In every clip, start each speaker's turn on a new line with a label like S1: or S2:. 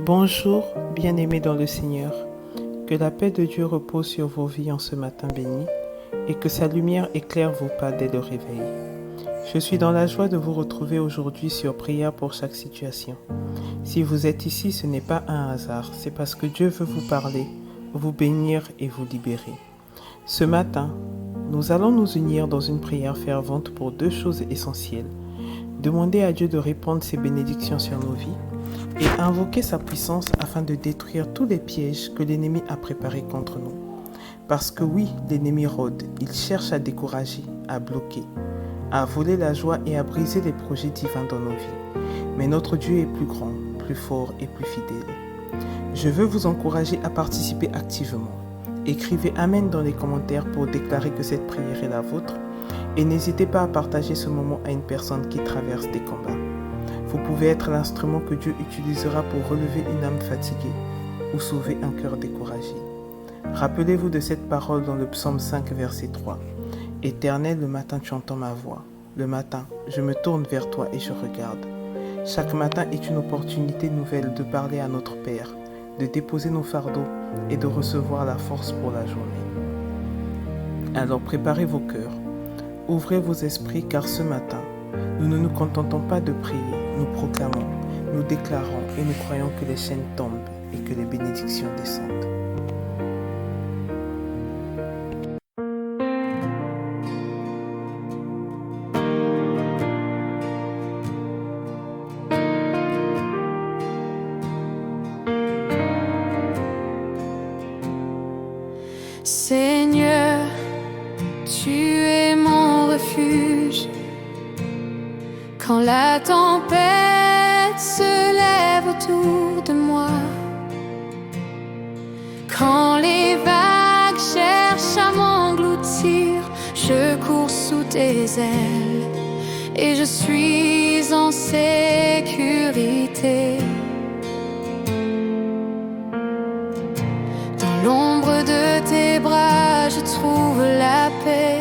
S1: Bonjour, bien-aimés dans le Seigneur. Que la paix de Dieu repose sur vos vies en ce matin béni et que sa lumière éclaire vos pas dès le réveil. Je suis dans la joie de vous retrouver aujourd'hui sur Prière pour chaque situation. Si vous êtes ici, ce n'est pas un hasard, c'est parce que Dieu veut vous parler, vous bénir et vous libérer. Ce matin, nous allons nous unir dans une prière fervente pour deux choses essentielles. Demander à Dieu de répandre ses bénédictions sur nos vies et invoquer sa puissance afin de détruire tous les pièges que l'ennemi a préparés contre nous. Parce que oui, l'ennemi rôde, il cherche à décourager, à bloquer, à voler la joie et à briser les projets divins dans nos vies. Mais notre Dieu est plus grand, plus fort et plus fidèle. Je veux vous encourager à participer activement. Écrivez Amen dans les commentaires pour déclarer que cette prière est la vôtre et n'hésitez pas à partager ce moment à une personne qui traverse des combats. Vous pouvez être l'instrument que Dieu utilisera pour relever une âme fatiguée ou sauver un cœur découragé. Rappelez-vous de cette parole dans le psaume 5, verset 3. « Éternel, le matin tu entends ma voix. Le matin, je me tourne vers toi et je regarde. » Chaque matin est une opportunité nouvelle de parler à notre Père, de déposer nos fardeaux et de recevoir la force pour la journée. Alors préparez vos cœurs, ouvrez vos esprits car ce matin, nous ne nous contentons pas de prier, nous proclamons, nous déclarons et nous croyons que les chaînes tombent et que les bénédictions descendent.
S2: Seigneur, tu es mon refuge. Quand la tempête se lève autour de moi, quand les vagues cherchent à m'engloutir, je cours sous tes ailes et je suis en sécurité. Dans l'ombre de tes bras, je trouve la paix.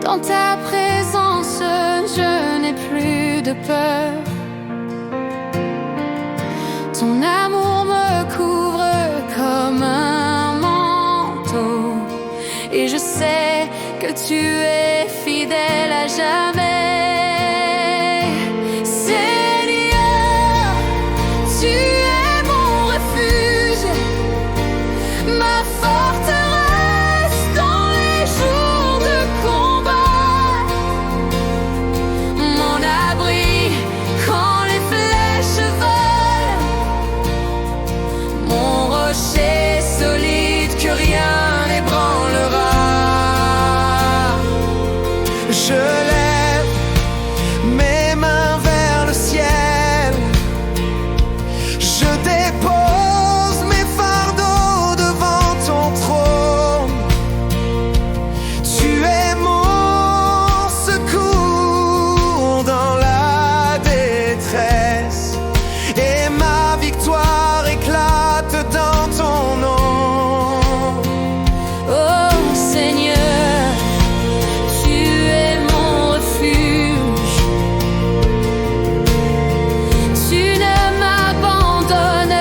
S2: Dans ta présence, je n'ai plus de peur. Ton amour me couvre comme un manteau et je sais que tu es fidèle à jamais. Seigneur, tu es mon refuge, ma forteresse dans les jours de combat, mon abri quand les flèches volent, mon rocher solide que rien n'ébranlera.
S3: Je lève mes mains vers le ciel, je dépose mes fardeaux devant ton trône. Tu es mon secours dans la détresse et ma victoire éclate dans ton nom.
S2: Oh Seigneur, tu es mon refuge. Tu ne m'abandonnes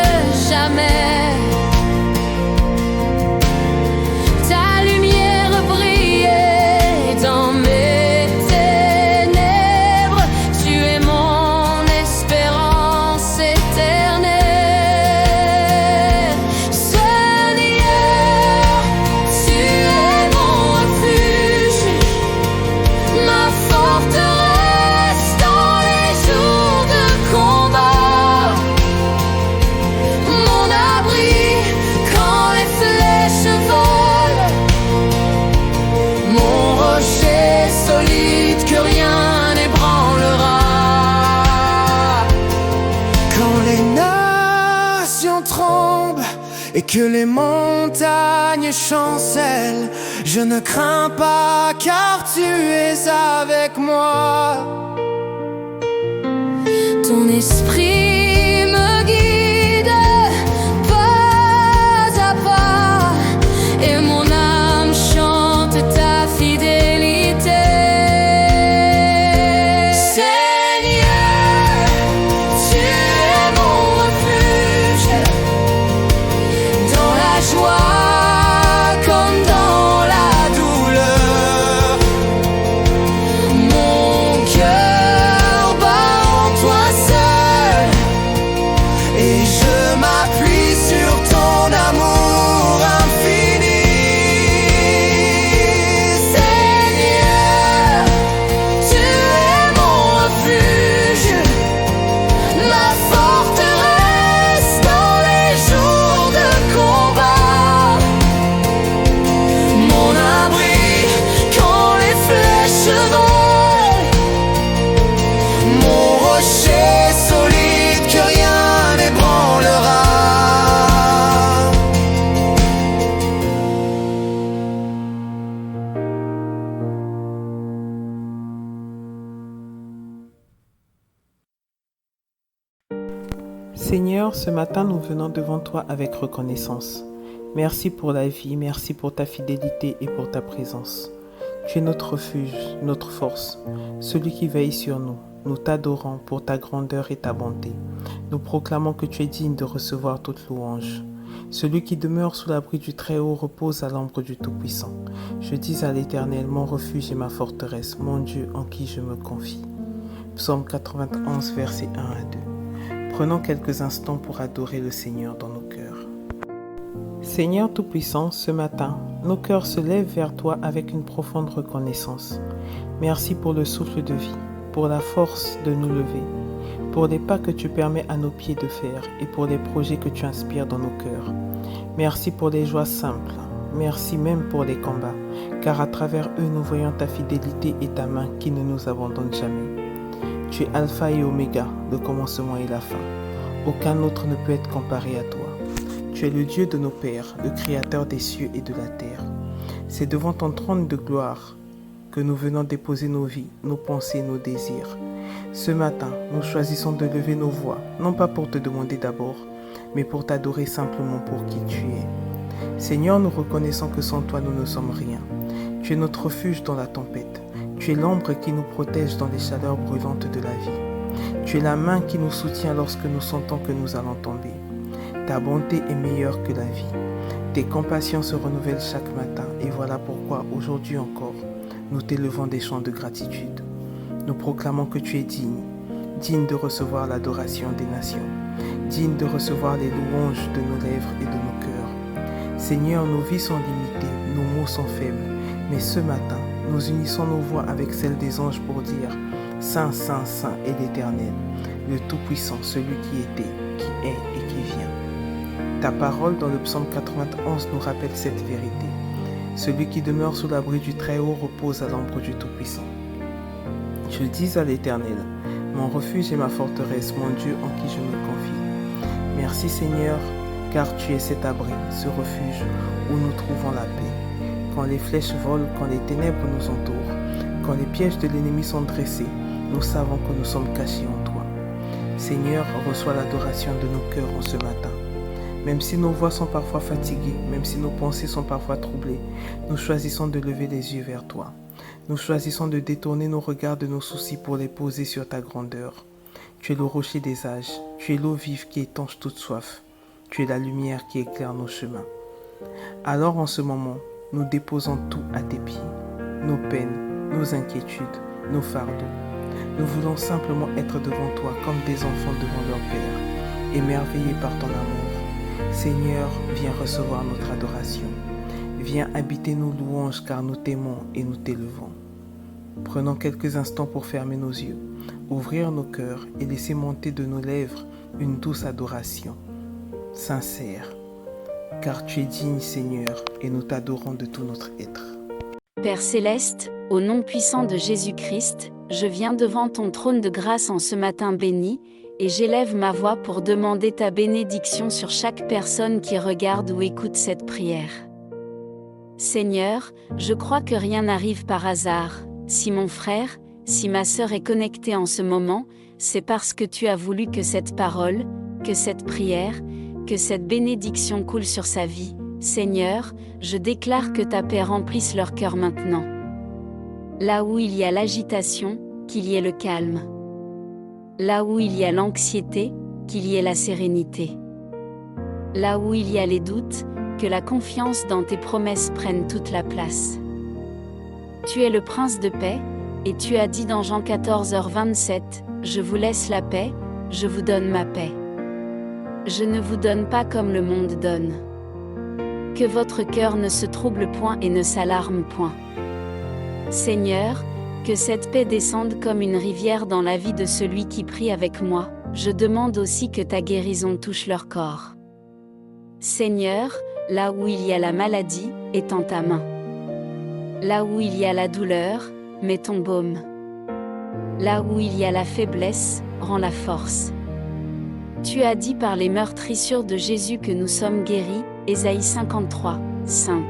S2: jamais. Ta lumière brille dans mes ténèbres. Tu es mon espérance éternelle. Seigneur, tu es mon refuge, ma forteresse dans les jours de combat, mon abri quand les flèches volent, mon rocher solide que rien n'ébranlera.
S3: Quand les nations tremblent et que les montagnes chancellent, je ne crains pas car tu es avec moi.
S2: Ton esprit me guide pas à pas et mon âme chante ta fidélité. Seigneur, tu es
S1: Seigneur, ce matin nous venons devant toi avec reconnaissance. Merci pour la vie, merci pour ta fidélité et pour ta présence. Tu es notre refuge, notre force, celui qui veille sur nous. Nous t'adorons pour ta grandeur et ta bonté. Nous proclamons que tu es digne de recevoir toute louange. Celui qui demeure sous l'abri du Très-Haut repose à l'ombre du Tout-Puissant. Je dis à l'Éternel, mon refuge et ma forteresse, mon Dieu en qui je me confie. Psaume 91, versets 1 à 2. Prenons quelques instants pour adorer le Seigneur dans nos cœurs. Seigneur Tout-Puissant, ce matin, nos cœurs se lèvent vers toi avec une profonde reconnaissance. Merci pour le souffle de vie, pour la force de nous lever, pour les pas que tu permets à nos pieds de faire et pour les projets que tu inspires dans nos cœurs. Merci pour les joies simples, merci même pour les combats, car à travers eux nous voyons ta fidélité et ta main qui ne nous abandonne jamais. Tu es Alpha et Oméga, le commencement et la fin. Aucun autre ne peut être comparé à toi. Tu es le Dieu de nos pères, le Créateur des cieux et de la terre. C'est devant ton trône de gloire que nous venons déposer nos vies, nos pensées, nos désirs. Ce matin, nous choisissons de lever nos voix, non pas pour te demander d'abord, mais pour t'adorer simplement pour qui tu es. Seigneur, nous reconnaissons que sans toi, nous ne sommes rien. Tu es notre refuge dans la tempête. Tu es l'ombre qui nous protège dans les chaleurs brûlantes de la vie. Tu es la main qui nous soutient lorsque nous sentons que nous allons tomber. Ta bonté est meilleure que la vie. Tes compassions se renouvellent chaque matin et voilà pourquoi aujourd'hui encore, nous t'élevons des chants de gratitude. Nous proclamons que tu es digne, digne de recevoir l'adoration des nations, digne de recevoir les louanges de nos lèvres et de nos cœurs. Seigneur, nos vies sont limitées, nos mots sont faibles, mais ce matin, nous unissons nos voix avec celles des anges pour dire « Saint, Saint, Saint est l'Éternel, le Tout-Puissant, celui qui était, qui est et qui vient. » Ta parole dans le psaume 91 nous rappelle cette vérité. Celui qui demeure sous l'abri du Très-Haut repose à l'ombre du Tout-Puissant. Je dis à l'Éternel, mon refuge et ma forteresse, mon Dieu en qui je me confie. Merci Seigneur, car tu es cet abri, ce refuge où nous trouvons la paix. Quand les flèches volent, quand les ténèbres nous entourent, quand les pièges de l'ennemi sont dressés, nous savons que nous sommes cachés en toi. Seigneur, reçois l'adoration de nos cœurs en ce matin. Même si nos voix sont parfois fatiguées, même si nos pensées sont parfois troublées, nous choisissons de lever les yeux vers toi. Nous choisissons de détourner nos regards de nos soucis pour les poser sur ta grandeur. Tu es le rocher des âges, tu es l'eau vive qui étanche toute soif, tu es la lumière qui éclaire nos chemins. Alors en ce moment, nous déposons tout à tes pieds, nos peines, nos inquiétudes, nos fardeaux. Nous voulons simplement être devant toi comme des enfants devant leur Père, émerveillés par ton amour. Seigneur, viens recevoir notre adoration. Viens habiter nos louanges car nous t'aimons et nous t'élevons. Prenons quelques instants pour fermer nos yeux, ouvrir nos cœurs et laisser monter de nos lèvres une douce adoration, sincère. Car tu es digne, Seigneur, et nous t'adorons de tout notre être.
S4: Père céleste, au nom puissant de Jésus-Christ, je viens devant ton trône de grâce en ce matin béni, et j'élève ma voix pour demander ta bénédiction sur chaque personne qui regarde ou écoute cette prière. Seigneur, je crois que rien n'arrive par hasard. Si mon frère, si ma sœur est connectée en ce moment, c'est parce que tu as voulu que cette parole, que cette prière, que cette bénédiction coule sur sa vie. Seigneur, je déclare que ta paix remplisse leur cœur maintenant. Là où il y a l'agitation, qu'il y ait le calme. Là où il y a l'anxiété, qu'il y ait la sérénité. Là où il y a les doutes, que la confiance dans tes promesses prenne toute la place. Tu es le prince de paix, et tu as dit dans Jean 14h27, « Je vous laisse la paix, je vous donne ma paix. Je ne vous donne pas comme le monde donne. » Que votre cœur ne se trouble point et ne s'alarme point. Seigneur, que cette paix descende comme une rivière dans la vie de celui qui prie avec moi. Je demande aussi que ta guérison touche leur corps. Seigneur, là où il y a la maladie, étends ta main. Là où il y a la douleur, mets ton baume. Là où il y a la faiblesse, rends la force. Tu as dit par les meurtrissures de Jésus que nous sommes guéris, Ésaïe 53, 5.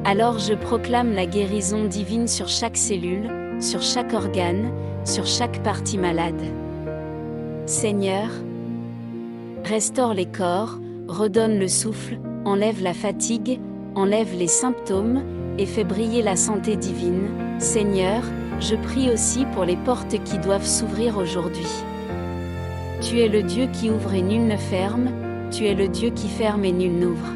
S4: Alors je proclame la guérison divine sur chaque cellule, sur chaque organe, sur chaque partie malade. Seigneur, Restaure les corps, redonne le souffle, enlève la fatigue, enlève les symptômes, et fais briller la santé divine. Seigneur, je prie aussi pour les portes qui doivent s'ouvrir aujourd'hui. Tu es le Dieu qui ouvre et nul ne ferme, tu es le Dieu qui ferme et nul n'ouvre.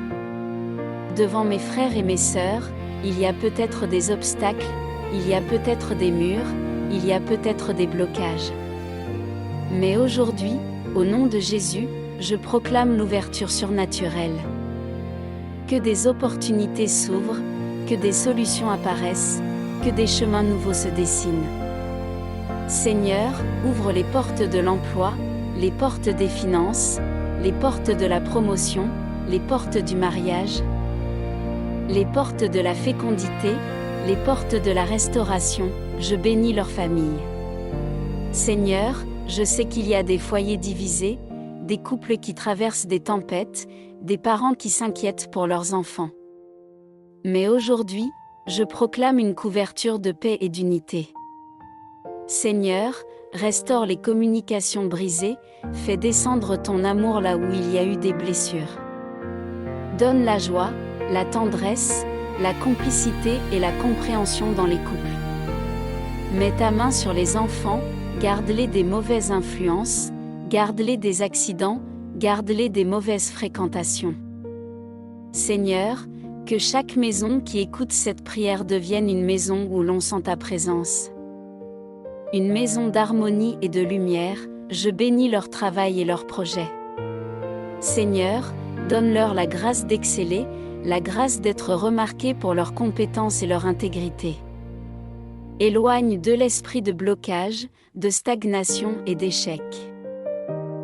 S4: Devant mes frères et mes sœurs, il y a peut-être des obstacles, il y a peut-être des murs, il y a peut-être des blocages. Mais aujourd'hui, au nom de Jésus, je proclame l'ouverture surnaturelle. Que des opportunités s'ouvrent, que des solutions apparaissent, que des chemins nouveaux se dessinent. Seigneur, ouvre les portes de l'emploi, les portes des finances, les portes de la promotion, les portes du mariage, les portes de la fécondité, les portes de la restauration, je bénis leur famille. Seigneur, je sais qu'il y a des foyers divisés, des couples qui traversent des tempêtes, des parents qui s'inquiètent pour leurs enfants. Mais aujourd'hui, je proclame une couverture de paix et d'unité. Seigneur, restaure les communications brisées, fais descendre ton amour là où il y a eu des blessures. Donne la joie, la tendresse, la complicité et la compréhension dans les couples. Mets ta main sur les enfants, garde-les des mauvaises influences, garde-les des accidents, garde-les des mauvaises fréquentations. Seigneur, que chaque maison qui écoute cette prière devienne une maison où l'on sent ta présence. Une maison d'harmonie et de lumière, je bénis leur travail et leurs projets. Seigneur, donne-leur la grâce d'exceller, la grâce d'être remarqués pour leurs compétences et leur intégrité. Éloigne de l'esprit de blocage, de stagnation et d'échec.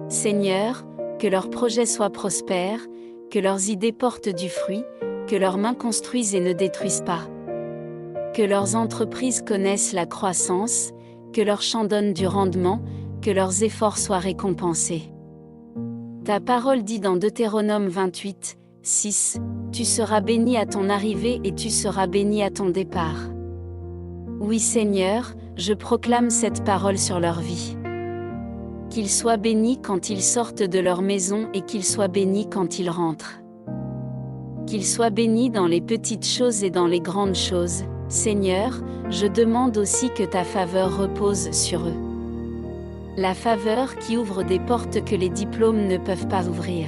S4: Seigneur, que leurs projets soient prospères, que leurs idées portent du fruit, que leurs mains construisent et ne détruisent pas. Que leurs entreprises connaissent la croissance, que leurs champs donnent du rendement, que leurs efforts soient récompensés. Ta parole dit dans Deutéronome 28, 6, « Tu seras béni à ton arrivée et tu seras béni à ton départ. » Oui Seigneur, je proclame cette parole sur leur vie. Qu'ils soient bénis quand ils sortent de leur maison et qu'ils soient bénis quand ils rentrent. Qu'ils soient bénis dans les petites choses et dans les grandes choses. Seigneur, je demande aussi que ta faveur repose sur eux. La faveur qui ouvre des portes que les diplômes ne peuvent pas ouvrir.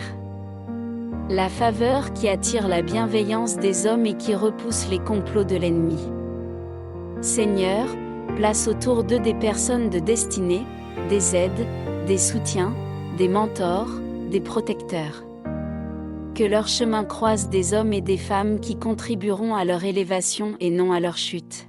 S4: La faveur qui attire la bienveillance des hommes et qui repousse les complots de l'ennemi. Seigneur, place autour d'eux des personnes de destinée, des aides, des soutiens, des mentors, des protecteurs. Que leur chemin croise des hommes et des femmes qui contribueront à leur élévation et non à leur chute.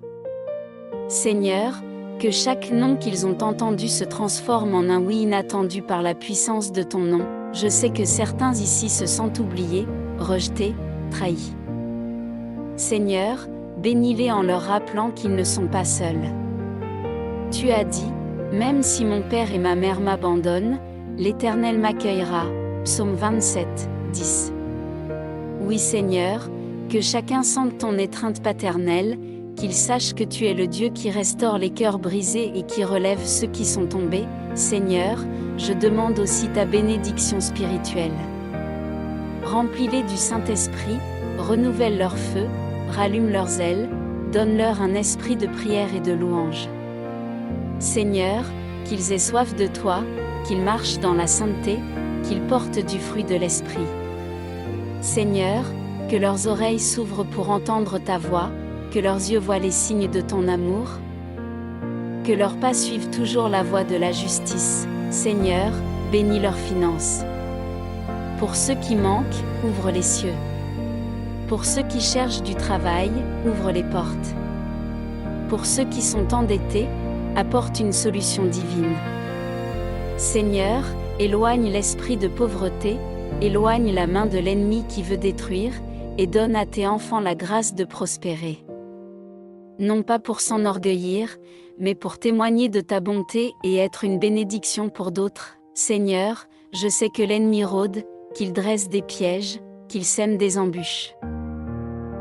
S4: Seigneur, que chaque non qu'ils ont entendu se transforme en un oui inattendu par la puissance de ton nom. Je sais que certains ici se sentent oubliés, rejetés, trahis. Seigneur, bénis-les en leur rappelant qu'ils ne sont pas seuls. Tu as dit, même si mon père et ma mère m'abandonnent, l'Éternel m'accueillera. Psaume 27, 10. Oui Seigneur, que chacun sente ton étreinte paternelle, qu'il sache que tu es le Dieu qui restaure les cœurs brisés et qui relève ceux qui sont tombés. Seigneur, je demande aussi ta bénédiction spirituelle. Remplis-les du Saint-Esprit, renouvelle leur feu, rallume leurs ailes, donne-leur un esprit de prière et de louange. Seigneur, qu'ils aient soif de toi, qu'ils marchent dans la sainteté, qu'ils portent du fruit de l'Esprit. Seigneur, que leurs oreilles s'ouvrent pour entendre ta voix, que leurs yeux voient les signes de ton amour, que leurs pas suivent toujours la voie de la justice. Seigneur, bénis leurs finances. Pour ceux qui manquent, ouvre les cieux. Pour ceux qui cherchent du travail, ouvre les portes. Pour ceux qui sont endettés, apporte une solution divine. Seigneur, éloigne l'esprit de pauvreté, éloigne la main de l'ennemi qui veut détruire, et donne à tes enfants la grâce de prospérer. Non pas pour s'enorgueillir, mais pour témoigner de ta bonté et être une bénédiction pour d'autres. Seigneur, je sais que l'ennemi rôde, qu'il dresse des pièges, qu'il sème des embûches.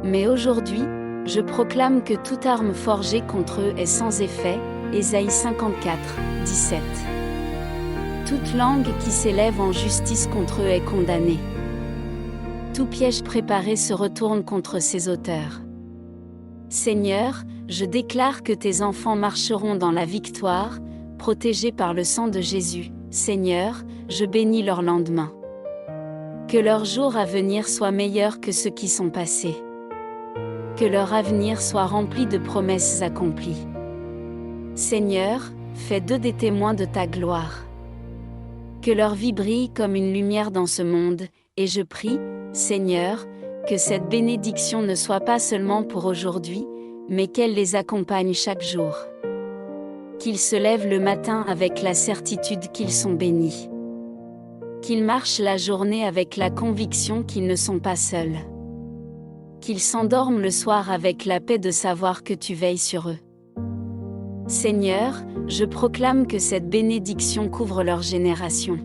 S4: Mais aujourd'hui, je proclame que toute arme forgée contre eux est sans effet. Ésaïe 54, 17. Toute langue qui s'élève en justice contre eux est condamnée. Tout piège préparé se retourne contre ses auteurs. Seigneur, je déclare que tes enfants marcheront dans la victoire, protégés par le sang de Jésus. Seigneur, je bénis leur lendemain. Que leur jour à venir soit meilleur que ceux qui sont passés. Que leur avenir soit rempli de promesses accomplies. Seigneur, fais d'eux des témoins de ta gloire. Que leur vie brille comme une lumière dans ce monde, et je prie, Seigneur, que cette bénédiction ne soit pas seulement pour aujourd'hui, mais qu'elle les accompagne chaque jour. Qu'ils se lèvent le matin avec la certitude qu'ils sont bénis. Qu'ils marchent la journée avec la conviction qu'ils ne sont pas seuls. Qu'ils s'endorment le soir avec la paix de savoir que tu veilles sur eux. Seigneur, je proclame que cette bénédiction couvre leur génération.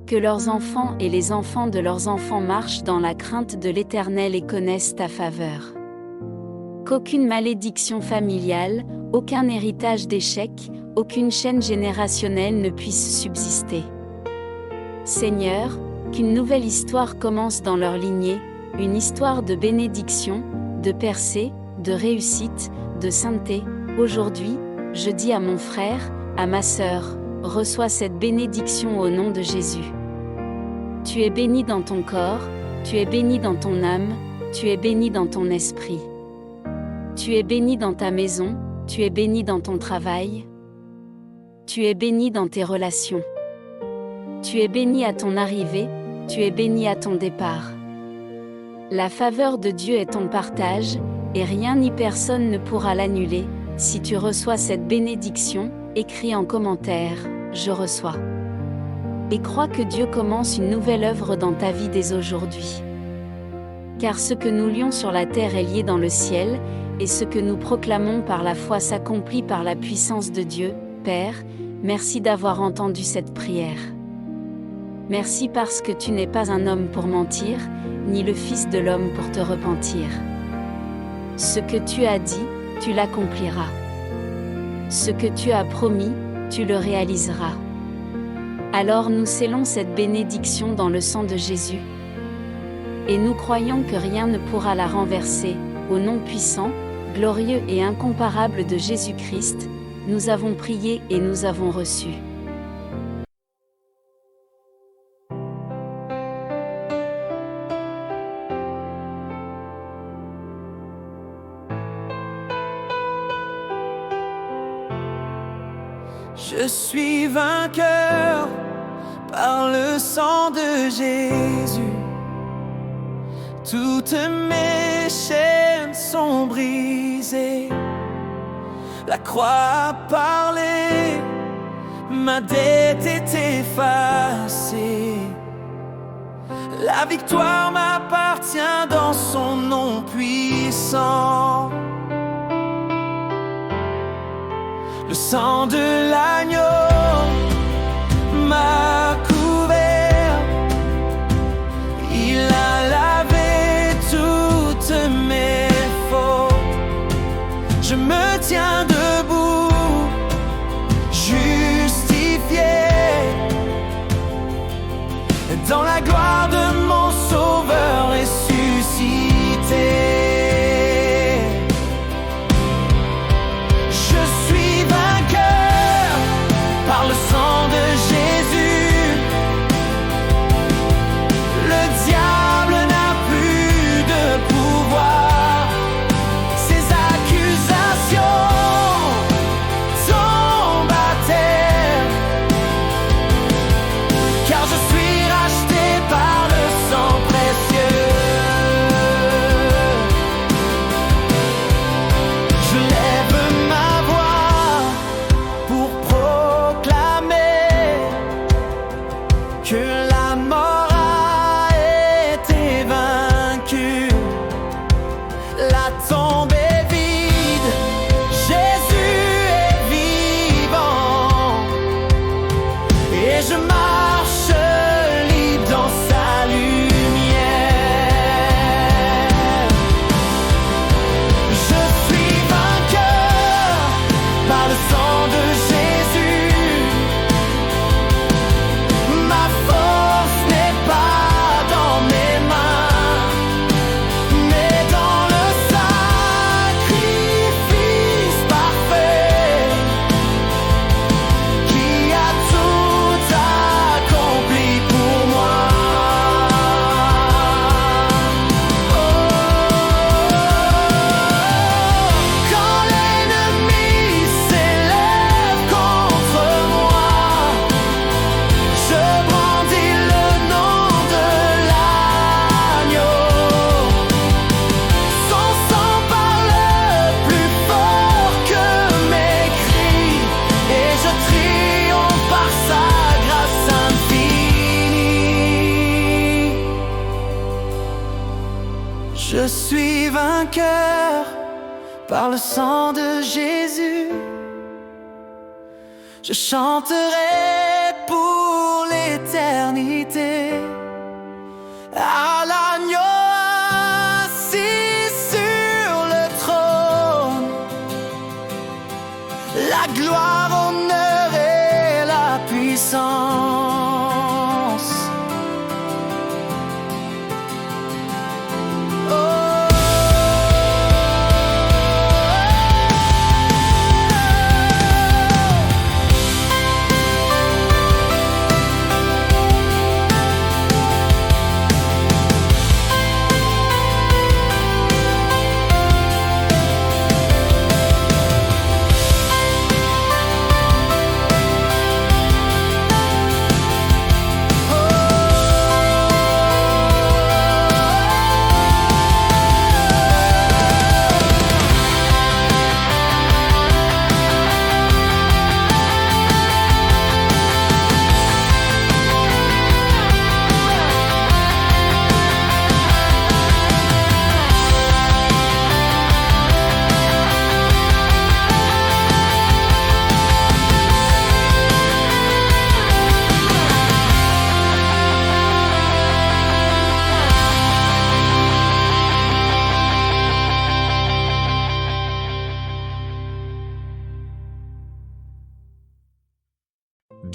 S4: Que leurs enfants et les enfants de leurs enfants marchent dans la crainte de l'Éternel et connaissent ta faveur. Qu'aucune malédiction familiale, aucun héritage d'échec, aucune chaîne générationnelle ne puisse subsister. Seigneur, qu'une nouvelle histoire commence dans leur lignée, une histoire de bénédiction, de percée, de réussite, de sainteté. Aujourd'hui, je dis à mon frère, à ma sœur, reçois cette bénédiction au nom de Jésus. Tu es béni dans ton corps, tu es béni dans ton âme, tu es béni dans ton esprit. Tu es béni dans ta maison, tu es béni dans ton travail. Tu es béni dans tes relations. Tu es béni à ton arrivée, tu es béni à ton départ. La faveur de Dieu est ton partage, et rien ni personne ne pourra l'annuler. Si tu reçois cette bénédiction, écris en commentaire « Je reçois ». Et crois que Dieu commence une nouvelle œuvre dans ta vie dès aujourd'hui. Car ce que nous lions sur la terre est lié dans le ciel, et ce que nous proclamons par la foi s'accomplit par la puissance de Dieu. Père, merci d'avoir entendu cette prière. Merci parce que tu n'es pas un homme pour mentir, ni le Fils de l'homme pour te repentir. Ce que tu as dit, tu l'accompliras. Ce que tu as promis, tu le réaliseras. Alors nous scellons cette bénédiction dans le sang de Jésus. Et nous croyons que rien ne pourra la renverser. Au nom puissant, glorieux et incomparable de Jésus-Christ, nous avons prié et nous avons reçu.
S3: Je suis vainqueur par le sang de Jésus. Toutes mes chaînes sont brisées. La croix a parlé, ma dette est effacée. La victoire m'appartient dans son nom puissant. Le sang de l'agneau m'a couvert. Il a lavé toutes mes fautes. Je me tiens debout, justifié dans la gloire de mon Sauveur ressuscité. Je suis vainqueur par le sang de Jésus. Je chanterai pour l'éternité à l'agneau assis sur le trône. La gloire, honneur et la puissance.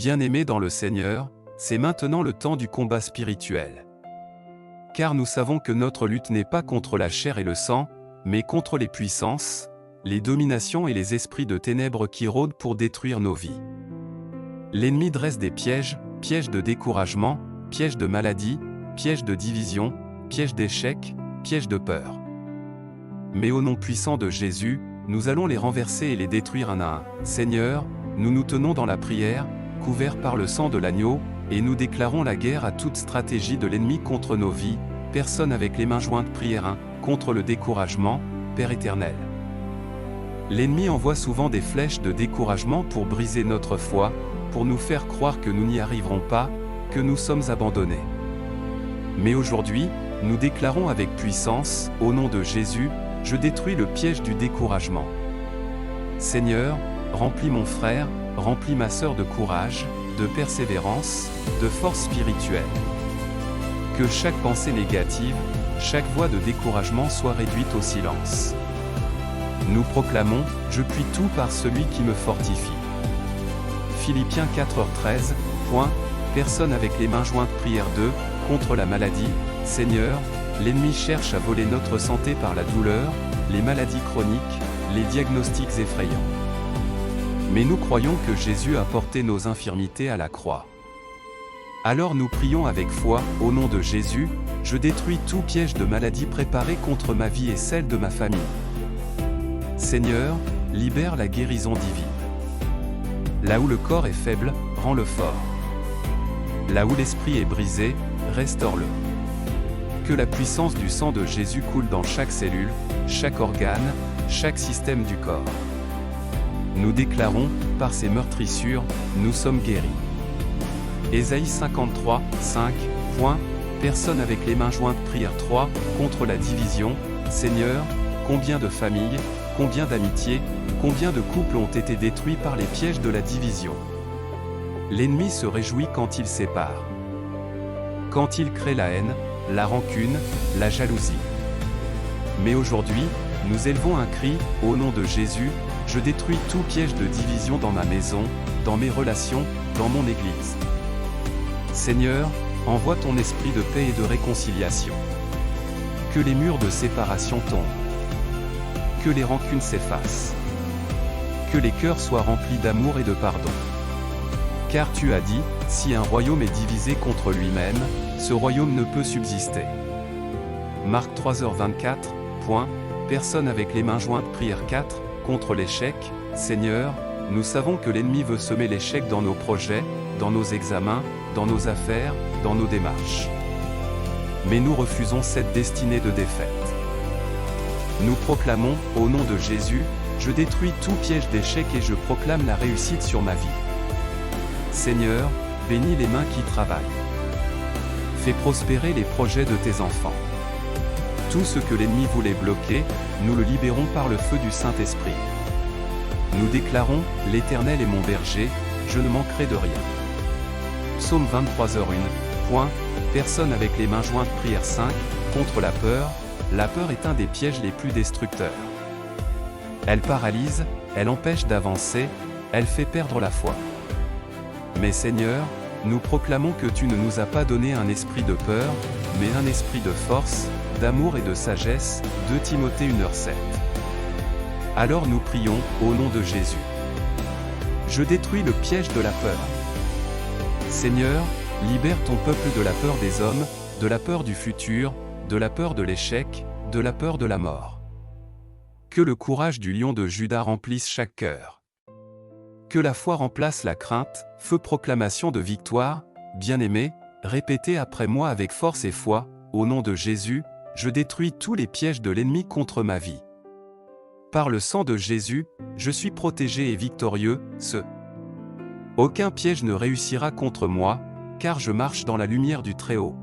S5: Bien-aimés dans le Seigneur, c'est maintenant le temps du combat spirituel. Car nous savons que notre lutte n'est pas contre la chair et le sang, mais contre les puissances, les dominations et les esprits de ténèbres qui rôdent pour détruire nos vies. L'ennemi dresse des pièges, pièges de découragement, pièges de maladie, pièges de division, pièges d'échec, pièges de peur. Mais au nom puissant de Jésus, nous allons les renverser et les détruire un à un. Seigneur, nous nous tenons dans la prière, couverts par le sang de l'agneau, et nous déclarons la guerre à toute stratégie de l'ennemi contre nos vies. Personne avec les mains jointes, prière 1, contre le découragement, Père éternel. L'ennemi envoie souvent des flèches de découragement pour briser notre foi, pour nous faire croire que nous n'y arriverons pas, que nous sommes abandonnés. Mais aujourd'hui, nous déclarons avec puissance, au nom de Jésus, je détruis le piège du découragement. Seigneur, remplis mon frère, remplis ma sœur de courage, de persévérance, de force spirituelle. Que chaque pensée négative, chaque voix de découragement soit réduite au silence. Nous proclamons, je puis tout par celui qui me fortifie. Philippiens 4h13, Personne avec les mains jointes, prière 2, contre la maladie. Seigneur, l'ennemi cherche à voler notre santé par la douleur, les maladies chroniques, les diagnostics effrayants. Mais nous croyons que Jésus a porté nos infirmités à la croix. Alors nous prions avec foi, au nom de Jésus, je détruis tout piège de maladie préparé contre ma vie et celle de ma famille. Seigneur, libère la guérison divine. Là où le corps est faible, rends-le fort. Là où l'esprit est brisé, restaure-le. Que la puissance du sang de Jésus coule dans chaque cellule, chaque organe, chaque système du corps. Nous déclarons, par ces meurtrissures, nous sommes guéris. Ésaïe 53, 5, Personne avec les mains jointes, prière 3, contre la division. Seigneur, combien de familles, combien d'amitiés, combien de couples ont été détruits par les pièges de la division. L'ennemi se réjouit quand il sépare. Quand il crée la haine, la rancune, la jalousie. Mais aujourd'hui, nous élevons un cri, au nom de Jésus, je détruis tout piège de division dans ma maison, dans mes relations, dans mon église. Seigneur, envoie ton esprit de paix et de réconciliation. Que les murs de séparation tombent. Que les rancunes s'effacent. Que les cœurs soient remplis d'amour et de pardon. Car tu as dit, si un royaume est divisé contre lui-même, ce royaume ne peut subsister. Marc 3h24, Personne avec les mains jointes, prière 4, contre l'échec. Seigneur, nous savons que l'ennemi veut semer l'échec dans nos projets, dans nos examens, dans nos affaires, dans nos démarches. Mais nous refusons cette destinée de défaite. Nous proclamons, au nom de Jésus, je détruis tout piège d'échec et je proclame la réussite sur ma vie. Seigneur, bénis les mains qui travaillent. Fais prospérer les projets de tes enfants. Tout ce que l'ennemi voulait bloquer, nous le libérons par le feu du Saint-Esprit. Nous déclarons, l'Éternel est mon berger, je ne manquerai de rien. Psaume 23h1. Personne avec les mains jointes. Prière 5. Contre la peur est un des pièges les plus destructeurs. Elle paralyse, elle empêche d'avancer, elle fait perdre la foi. Mais Seigneur, nous proclamons que tu ne nous as pas donné un esprit de peur, mais un esprit de force, d'amour et de sagesse. 2 Timothée 1h7. Alors nous prions, au nom de Jésus. Je détruis le piège de la peur. Seigneur, libère ton peuple de la peur des hommes, de la peur du futur, de la peur de l'échec, de la peur de la mort. Que le courage du lion de Juda remplisse chaque cœur. Que la foi remplace la crainte. Feu proclamation de victoire. Bien-aimés, répétez après moi avec force et foi, au nom de Jésus, je détruis tous les pièges de l'ennemi contre ma vie. Par le sang de Jésus, je suis protégé et victorieux. Aucun piège ne réussira contre moi, car je marche dans la lumière du Très-Haut.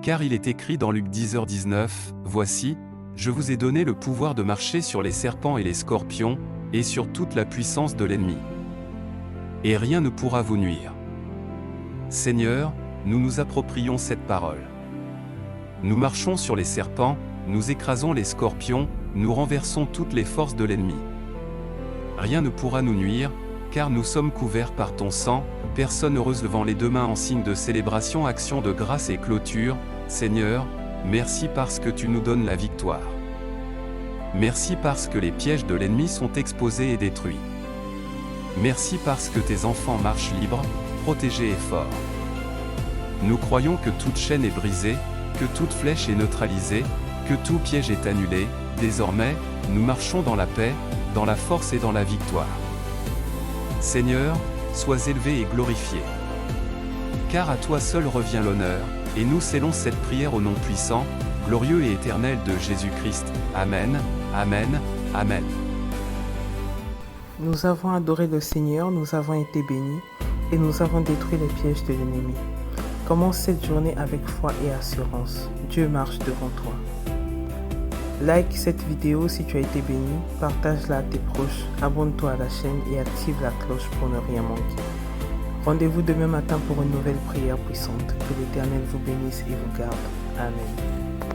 S5: Car il est écrit dans Luc 10h19, Voici, je vous ai donné le pouvoir de marcher sur les serpents et les scorpions, et sur toute la puissance de l'ennemi. Et rien ne pourra vous nuire. Seigneur, nous nous approprions cette parole. Nous marchons sur les serpents, nous écrasons les scorpions, nous renversons toutes les forces de l'ennemi. Rien ne pourra nous nuire, car nous sommes couverts par ton sang. Personne heureuse levant les 2 mains en signe de célébration, action de grâce et clôture. Seigneur, merci parce que tu nous donnes la victoire. Merci parce que les pièges de l'ennemi sont exposés et détruits. Merci parce que tes enfants marchent libres, protégés et forts. Nous croyons que toute chaîne est brisée, que toute flèche est neutralisée, que tout piège est annulé. Désormais, nous marchons dans la paix, dans la force et dans la victoire. Seigneur, sois élevé et glorifié. Car à toi seul revient l'honneur, et nous scellons cette prière au nom puissant, glorieux et éternel de Jésus-Christ. Amen, Amen, Amen.
S1: Nous avons adoré le Seigneur, nous avons été bénis et nous avons détruit les pièges de l'ennemi. Commence cette journée avec foi et assurance. Dieu marche devant toi. Like cette vidéo si tu as été béni, partage-la à tes proches, abonne-toi à la chaîne et active la cloche pour ne rien manquer. Rendez-vous demain matin pour une nouvelle prière puissante. Que l'Éternel vous bénisse et vous garde. Amen.